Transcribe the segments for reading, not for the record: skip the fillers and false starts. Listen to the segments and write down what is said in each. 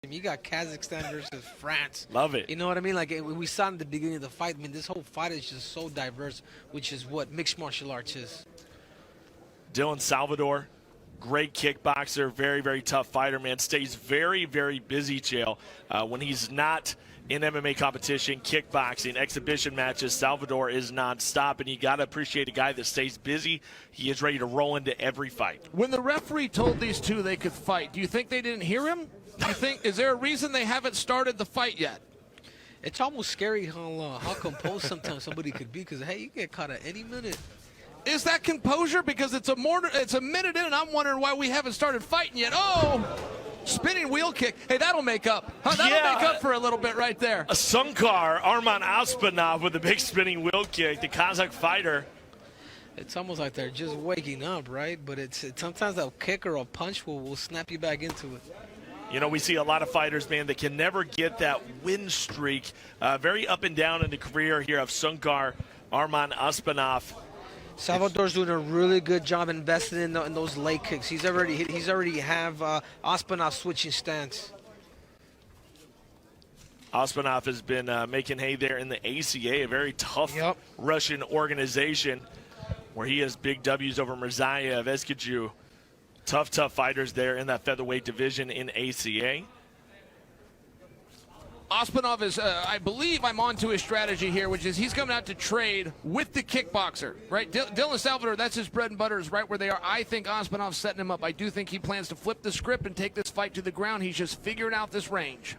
You got Kazakhstan versus France. Love it. You know what I mean? Like we saw in the beginning of the fight. I mean, this whole fight is just so diverse, which is what mixed martial arts is. Dylan Salvador, great kickboxer, very, very tough fighter, man. Stays very, very busy, Chael. When he's not in MMA competition, kickboxing, exhibition matches, Salvador is nonstop, and you got to appreciate a guy that stays busy. He is ready to roll into every fight. When the referee told these two they could fight, do you think they didn't hear him? Do you think, is there a reason they haven't started the fight yet? It's almost scary how composed sometimes somebody could be, because, hey, you get caught at any minute. Is that composure? Because it's a minute in, and I'm wondering why we haven't started fighting yet. Oh, spinning wheel kick. Hey, that'll make up. That'll make up for a little bit right there. A Sunkar, Arman Ospanov with a big spinning wheel kick, the Kazakh fighter. It's almost like they're just waking up, right? But it's sometimes a kick or a punch will snap you back into it. You know, we see a lot of fighters, man, that can never get that win streak. Very up and down in the career here of Sunkar, Arman Ospanov. Salvador's doing a really good job investing in those leg kicks. He's already have Ospanov switching stance. Ospanov has been making hay there in the ACA, a very tough Russian organization where he has big W's over Mirzaev, Eskiju. Tough fighters there in that featherweight division in ACA. Ospanov is, I believe I'm onto his strategy here, which is he's coming out to trade with the kickboxer, right? Dylan Salvador, that's his bread and butter, is right where they are. I think Ospanov's setting him up. I do think he plans to flip the script and take this fight to the ground. He's just figuring out this range.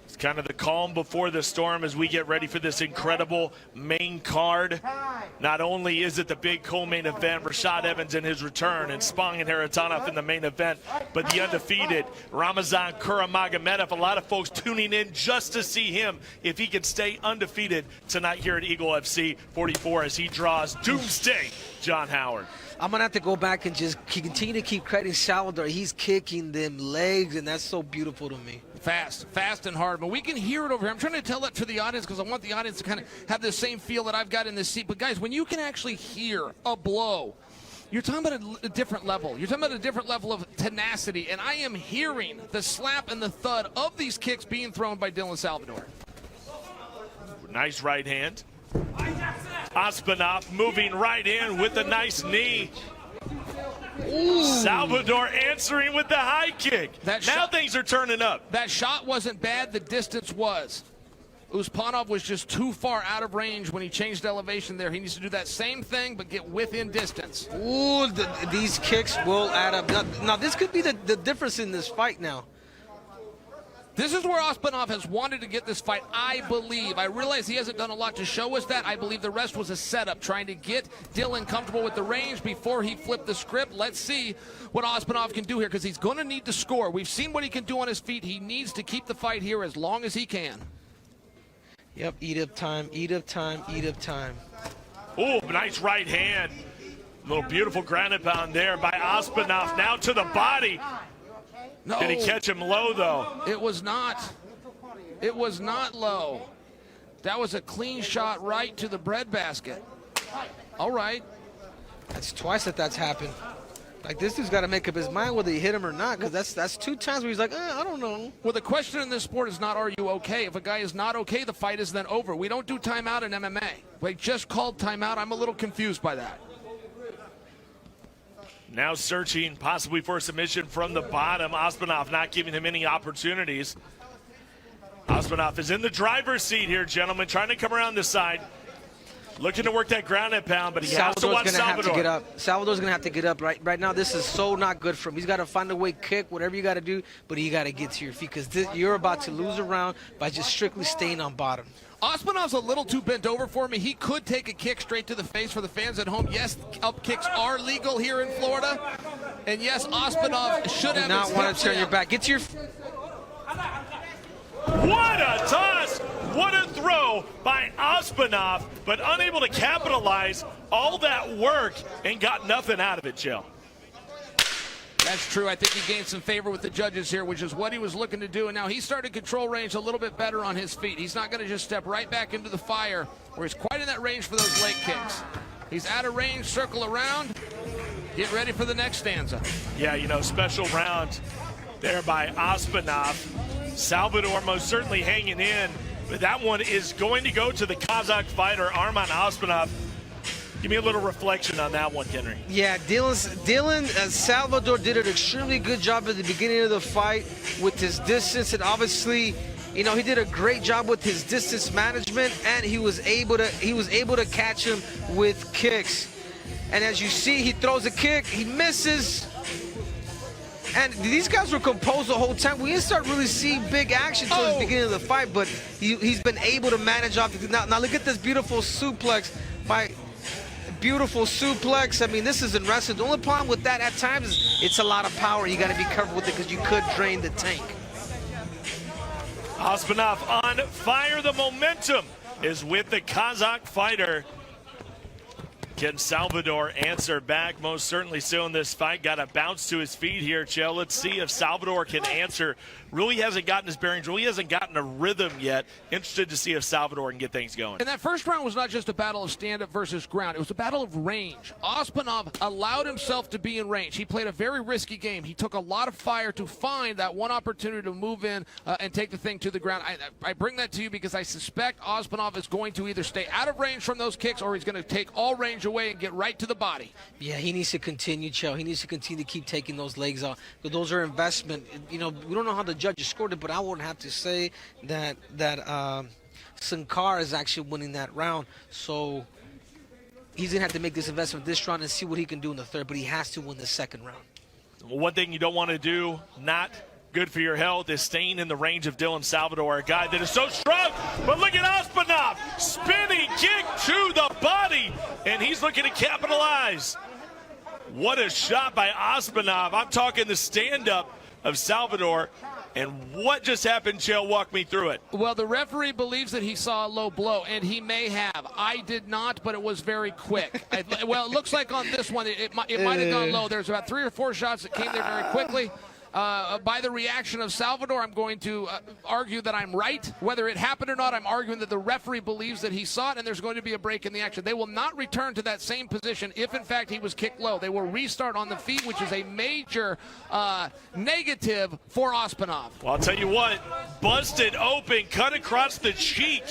It's kind of the calm before the storm as we get ready for this incredible main card. Not only is it the big co-main event, Rashad Evans in his return, and Spong and Haratonov in the main event, but the undefeated Ramazan Kuramagomedov. A lot of folks tuning in just to see him, if he can stay undefeated tonight here at Eagle FC 44 as he draws Doomsday John Howard. I'm going to have to go back and just continue to keep crediting Salvador. He's kicking them legs, and that's so beautiful to me. Fast and hard, but we can hear it over here. I'm trying to tell that to the audience because I want the audience to kind of have the same feel that I've got in this seat. But guys, when you can actually hear a blow, you're talking about a different level. You're talking about a different level of tenacity, and I am hearing the slap and the thud of these kicks being thrown by Dylan Salvador. Nice right hand. Ospanov moving right in with a nice knee. Ooh. Salvador answering with the high kick. Now things are turning up. That shot wasn't bad. The distance was. Ospanov was just too far out of range when he changed elevation there. He needs to do that same thing, but get within distance. Ooh, these kicks will add up. Now this could be the difference in this fight now. This is where Ospanov has wanted to get this fight, I believe. I realize he hasn't done a lot to show us that. I believe the rest was a setup, trying to get Dylan comfortable with the range before he flipped the script. Let's see what Ospanov can do here, because he's going to need to score. We've seen what he can do on his feet. He needs to keep the fight here as long as he can. Yep, eat up time, eat up time, eat up time. Oh, nice right hand. Little beautiful ground and pound there by Ospanov. Now to the body. No. Did he catch him low, though? It was not. It was not low. That was a clean shot right to the breadbasket. All right. That's twice that's happened. Like, this dude's got to make up his mind whether he hit him or not, because that's two times where he's like, I don't know. Well, the question in this sport is not, are you okay? If a guy is not okay, the fight is then over. We don't do timeout in MMA. We just called timeout. I'm a little confused by that. Now searching possibly for a submission from the bottom. Ospanov not giving him any opportunities. Ospanov is in the driver's seat here, gentlemen, trying to come around this side. Looking to work that ground and pound, but he has to watch Salvador. Have to get up. Salvador's going to have to get up. Right now, this is so not good for him. He's got to find a way, kick, whatever you got to do, but you got to get to your feet, because you're about to lose a round by just strictly staying on bottom. Ospanov's a little too bent over for me. He could take a kick straight to the face for the fans at home. Yes, up kicks are legal here in Florida. And yes, Ospanov should have not want to turn your back. Get to your... What a toss! What a throw by Ospanov, but unable to capitalize all that work and got nothing out of it, Jill. That's true. I think he gained some favor with the judges here, which is what he was looking to do. And now he started control range a little bit better on his feet. He's not going to just step right back into the fire where he's quite in that range for those leg kicks. He's out of range, circle around. Get ready for the next stanza. Yeah, you know, special round there by Ospanov. Salvador most certainly hanging in, but that one is going to go to the Kazakh fighter, Arman Ospanov. Give me a little reflection on that one, Henry. Yeah, Dylan Salvador did an extremely good job at the beginning of the fight with his distance, and obviously, you know, he did a great job with his distance management, and he was able to catch him with kicks. And as you see, he throws a kick, he misses. And these guys were composed the whole time. We didn't start really seeing big action towards the beginning of the fight, but he's been able to manage off. Now look at this beautiful suplex. Beautiful suplex. I mean, this is in wrestling. The only problem with that at times is it's a lot of power. You got to be careful with it because you could drain the tank. Ospanov on fire. The momentum is with the Kazakh fighter. Can Salvador answer back? Most certainly so in this fight. Got to bounce to his feet here, Joe. Let's see if Salvador can answer. Really hasn't gotten his bearings. Really hasn't gotten a rhythm yet. Interested to see if Salvador can get things going. And that first round was not just a battle of stand-up versus ground. It was a battle of range. Ospanov allowed himself to be in range. He played a very risky game. He took a lot of fire to find that one opportunity to move in and take the thing to the ground. I bring that to you because I suspect Ospanov is going to either stay out of range from those kicks or he's going to take all range away and get right to the body. Yeah, he needs to continue, Chell. He needs to continue to keep taking those legs off. But those are investment. You know, we don't know how the judges scored it, but I wouldn't have to say that Sankar is actually winning that round. So he's going to have to make this investment this round and see what he can do in the third, but he has to win the second round. One thing you don't want to do, not good for your health, is staying in the range of Dylan Salvador, a guy that is so strong. But look at Ospanov, spinning kick to the body, and he's looking to capitalize. What a shot by Ospanov. I'm talking the stand-up of Salvador. And what just happened, Chael? Walk me through it. Well, the referee believes that he saw a low blow, and he may have. I did not, but it was very quick. Well, it looks like on this one, it might have gone low. There's about 3 or 4 shots that came there very quickly. By the reaction of Salvador, I'm going to argue that I'm right. Whether it happened or not, I'm arguing that the referee believes that he saw it, and there's going to be a break in the action. They will not return to that same position if, in fact, he was kicked low. They will restart on the feet, which is a major negative for Ospanov. Well, I'll tell you what, busted open, cut across the cheek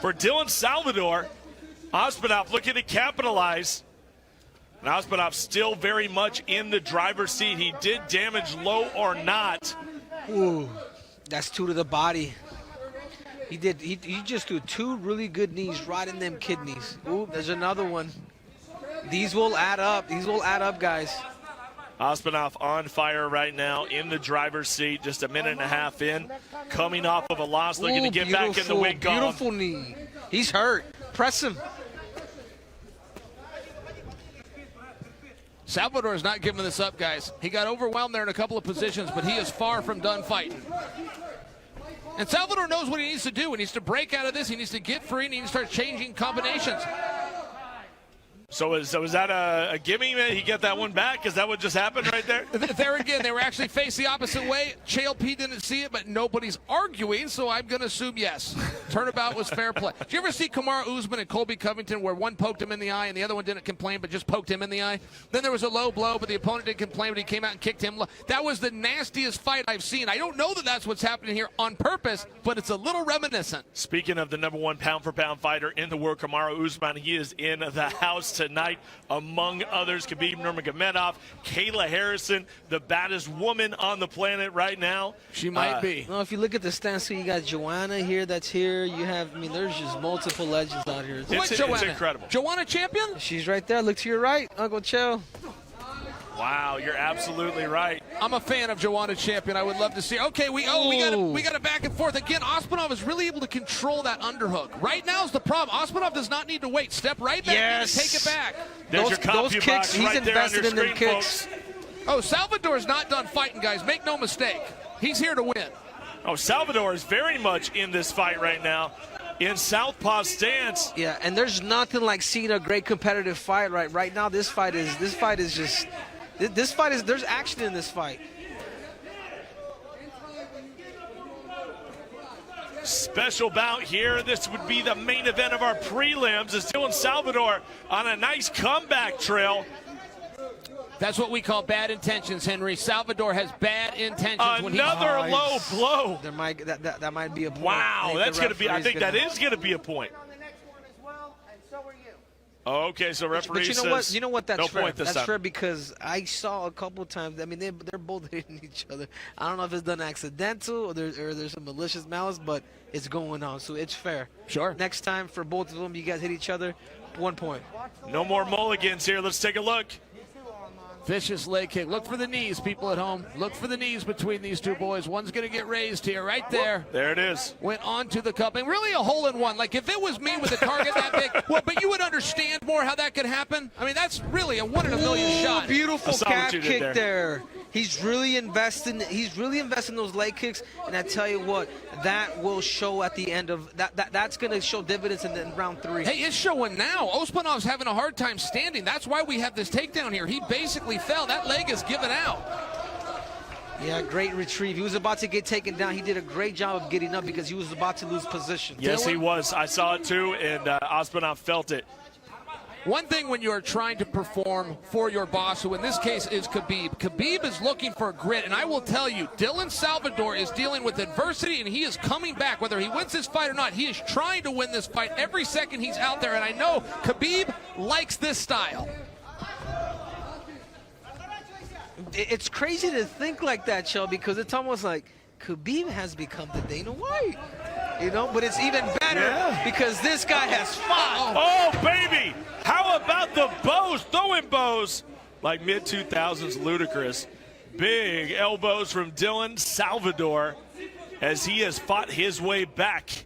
for Dylan Salvador. Ospanov looking to capitalize. And Ospanov still very much in the driver's seat. He did damage low or not. Ooh, that's 2 to the body. He did. He just threw 2 really good knees right in them kidneys. Ooh, there's another one. These will add up. These will add up, guys. Ospanov on fire right now in the driver's seat, just a minute and a half in, coming off of a loss, looking to get back in the win column. Beautiful knee. He's hurt. Press him. Salvador is not giving this up, guys. He got overwhelmed there in a couple of positions, but he is far from done fighting. And Salvador knows what he needs to do. He needs to break out of this. He needs to get free, and he needs to start changing combinations. So is that a gimme? He get that one back? Is that what just happened right there? There again, they were actually faced the opposite way. Chael P didn't see it, but nobody's arguing, so I'm going to assume yes. Turnabout was fair play. Did you ever see Kamaru Usman and Colby Covington where one poked him in the eye and the other one didn't complain but just poked him in the eye? Then there was a low blow, but the opponent didn't complain, but he came out and kicked him low. That was the nastiest fight I've seen. I don't know that that's what's happening here on purpose, but it's a little reminiscent. Speaking of the #1 pound-for-pound fighter in the world, Kamaru Usman, he is in the house tonight. Among others, Khabib Nurmagomedov, Kayla Harrison, the baddest woman on the planet right now. She might be. Well, if you look at the stance, so you got Joanna here that's here. You have, I mean, there's just multiple legends out here. It's Joanna? Incredible. Joanna champion? She's right there. Look to your right, Uncle Chell. Wow, you're absolutely right. I'm a fan of Joanna champion. I would love to see. Okay, we got a back and forth again. Ospanov is really able to control that underhook. Right now is the problem. Ospanov does not need to wait. Step right back and take it back. There's your those kicks, box he's right invested in them kicks. Folks. Oh, Salvador's not done fighting, guys. Make no mistake. He's here to win. Oh, Salvador is very much in this fight right now. In southpaw stance. Yeah, and there's nothing like seeing a great competitive fight right now. There's action in this fight. Special bout here. This would be the main event of our prelims as Dylan Salvador on a nice comeback trail. That's what we call bad intentions, Henry. Salvador has bad intentions. Another low blow. That might be a point. Wow, that's going to be. I think that is going to be a point. Okay, so referee says you know what? That's no fair. Point this That's time. fair because I saw a couple times. I mean, they're both hitting each other. I don't know if it's done accidental or there's some malicious malice, but it's going on, so it's fair. Sure. Next time for both of them, you guys hit each other, 1 point. No more mulligans here. Let's take a look. Vicious leg kick. Look for the knees, people at home. Look for the knees between these two boys. One's going to get raised here, right there. There it is. Went on to the cupping. Really a hole-in-one. Like, if it was me with a target that big, well, but you would understand more how that could happen. I mean, that's really a 1 in a million shot. Beautiful calf kick there. He's really investing. He's really investing those leg kicks, and I tell you what, that will show at the end of that. That's going to show dividends in round 3. Hey, it's showing now. Ospanov's having a hard time standing. That's why we have this takedown here. He basically fell. That leg is given out. Yeah, great retrieve. He was about to get taken down. He did a great job of getting up because he was about to lose position. Yes, he was. I saw it too, and Ospanov felt it. One thing when you're trying to perform for your boss, who in this case is Khabib, Khabib is looking for grit, and I will tell you, Dylan Salvador is dealing with adversity, and he is coming back. Whether he wins this fight or not, he is trying to win this fight every second he's out there, and I know Khabib likes this style. It's crazy to think like that, Shell, because it's almost like Khabib has become the Dana White. You know, but it's even better because this guy has fought. Oh, baby! How about the bows? Throwing bows like mid-2000s ludicrous. Big elbows from Dylan Salvador as he has fought his way back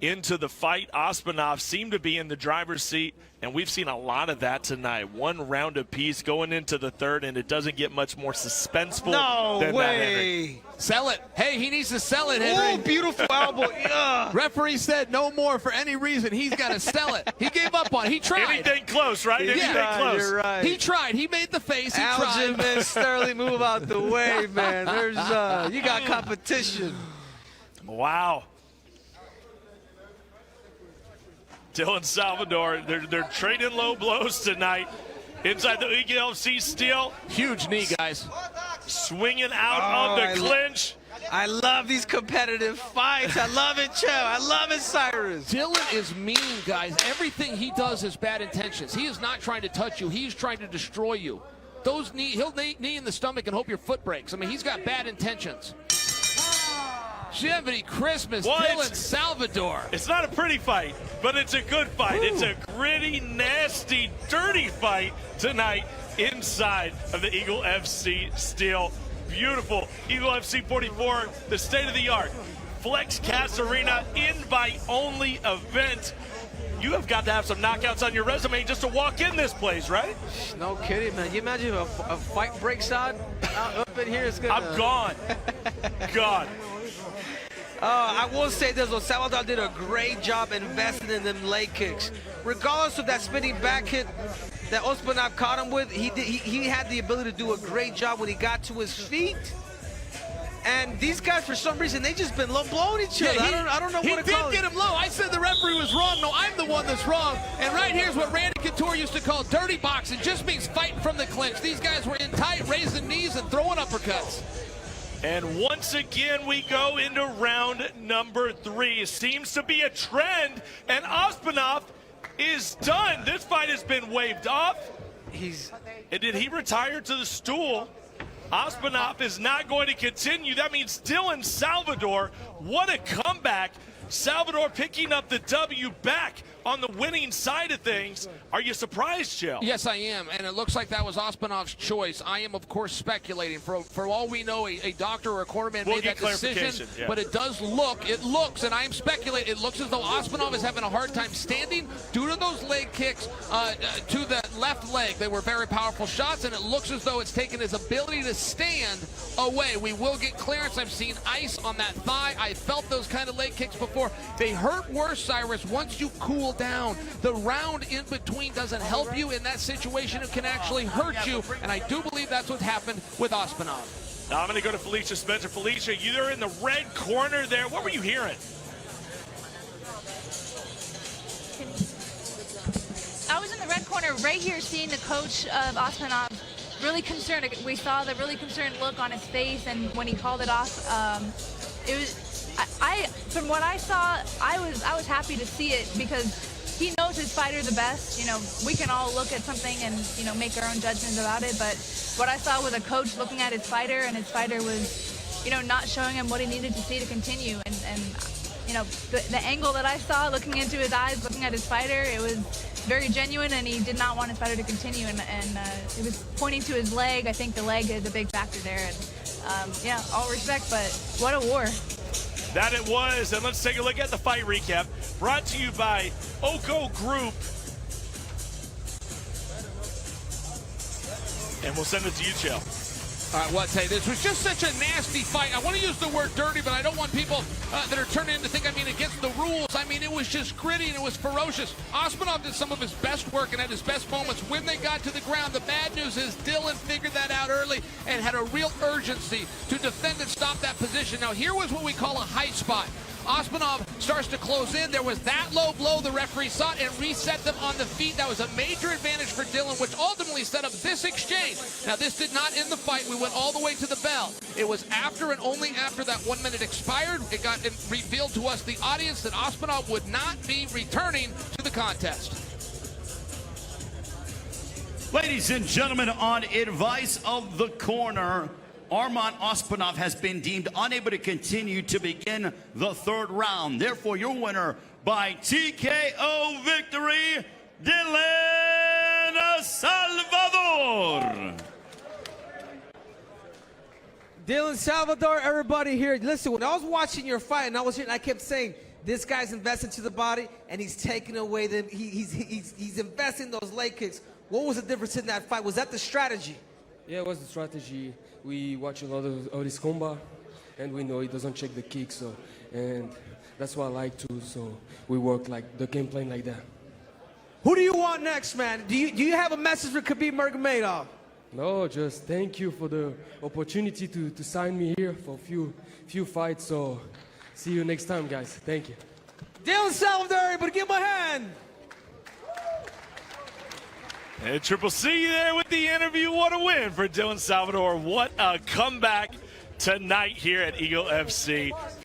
into the fight. Ospanov seemed to be in the driver's seat, and we've seen a lot of that tonight. 1 round apiece going into the 3rd, and it doesn't get much more suspenseful than that, Henry. Sell it. Hey, he needs to sell it, Henry. Oh, beautiful elbow. Yeah. Referee said no more for any reason. He's got to sell it. He gave up on it. He tried. Anything close, right? Anything close. You're right. He tried. He made the face. He Aljamain tried. Sterling, move out the way, man. There's you got competition. Wow. Dylan Salvador, they're trading low blows tonight. Inside the ELC steel. Huge knee, guys. Swinging out of the clinch. I love these competitive fights. I love it, Chev. I love it, Cyrus. Dylan is mean, guys. Everything he does is bad intentions. He is not trying to touch you. He's trying to destroy you. Those he'll knee in the stomach and hope your foot breaks. I mean, he's got bad intentions. Jiminy Christmas, Dylan Salvador. It's not a pretty fight, but it's a good fight. Ooh. It's a gritty, nasty, dirty fight tonight inside of the Eagle FC Steel. Beautiful. Eagle FC 44, the state-of-the-art Flex Cast Arena invite-only event. You have got to have some knockouts on your resume just to walk in this place, right? No kidding, man. You imagine if a fight breaks out up in here, it's gonna... I'm gone. Gone. I will say this, though. Salvador did a great job investing in them leg kicks. Regardless of that spinning back hit that Ospanov caught him with, he had the ability to do a great job when he got to his feet. And these guys, for some reason, they just been blowing each other. I don't know what to call it. He did get him low. I said the referee was wrong. No, I'm the one that's wrong. And right here's what Randy Couture used to call dirty boxing. Just means fighting from the clinch. These guys were in tight, raising knees and throwing uppercuts. And once again, we go into round number 3. It seems to be a trend, and Ospanov is done. This fight has been waved off. And did he retire to the stool? Ospanov is not going to continue. That means Dylan Salvador, what a comeback. Salvador picking up the W back on the winning side of things. Are you surprised, Jill? Yes, I am, and it looks like that was Ospanov's choice. I am, of course, speculating. For all we know, a doctor or a cornerman made that decision, but it does look, and I am speculating, it looks as though Ospanov is having a hard time standing due to those leg kicks to the left leg. They were very powerful shots, and it looks as though it's taken his ability to stand away. We will get clearance. I've seen ice on that thigh. I felt those kind of leg kicks before. They hurt worse, Cyrus, once you cool down. The round in between doesn't help you in that situation. It can actually hurt you, and I do believe that's what happened with Ospanov. Now I'm going to go to Felicia Spencer. Felicia, you're in the red corner there. What were you hearing? I was in the red corner right here seeing the coach of Ospanov really concerned. We saw the really concerned look on his face, and when he called it off, it was. From what I saw, I was happy to see it because he knows his fighter the best. You know, we can all look at something and, you know, make our own judgments about it. But what I saw was a coach looking at his fighter, and his fighter was, you know, not showing him what he needed to see to continue. And you know, the angle that I saw, looking into his eyes, looking at his fighter, it was very genuine, and he did not want his fighter to continue. And it was pointing to his leg. I think the leg is a big factor there. And yeah, all respect, but what a war. That it was, and let's take a look at the fight recap. Brought to you by Oko Group. And we'll send it to you, Chael. All right, well, I'll tell you, this was just such a nasty fight. I want to use the word dirty, but I don't want people that are turning in to think I mean against the rules. I mean, it was just gritty and it was ferocious. Ospanov did some of his best work and had his best moments when they got to the ground. The bad news is Dylan figured that out early and had a real urgency to defend and stop that position. Now, here was what we call a high spot. Ospanov starts to close in. There was that low blow the referee sought and reset them on the feet. That was a major advantage for Dylan, which ultimately set up this exchange. Now, this did not end the fight. We went all the way to the bell. It was after and only after that 1 minute expired, it got revealed to us, the audience, that Ospanov would not be returning to the contest. Ladies and gentlemen, on advice of the corner, Arman Ospanov has been deemed unable to continue to begin the third round. Therefore, your winner by TKO victory, Dylan Salvador. Dylan Salvador, everybody here. Listen, when I was watching your fight and I was here, and I kept saying, this guy's investing to the body and he's taking away the, he's investing those leg kicks. What was the difference in that fight? Was that the strategy? Yeah, it was the strategy. We watch a lot of his combat, and we know he doesn't check the kick, so, and that's what I like to, so we work like the game plan like that. Who do you want next, man? Do you have a message for Khabib Nurmagomedov? No, just thank you for the opportunity to sign me here for a few fights, so see you next time, guys. Thank you. Dylan Salvador, everybody give him a hand. And Triple C there with the interview. What a win for Dylan Salvador. What a comeback tonight here at Eagle FC.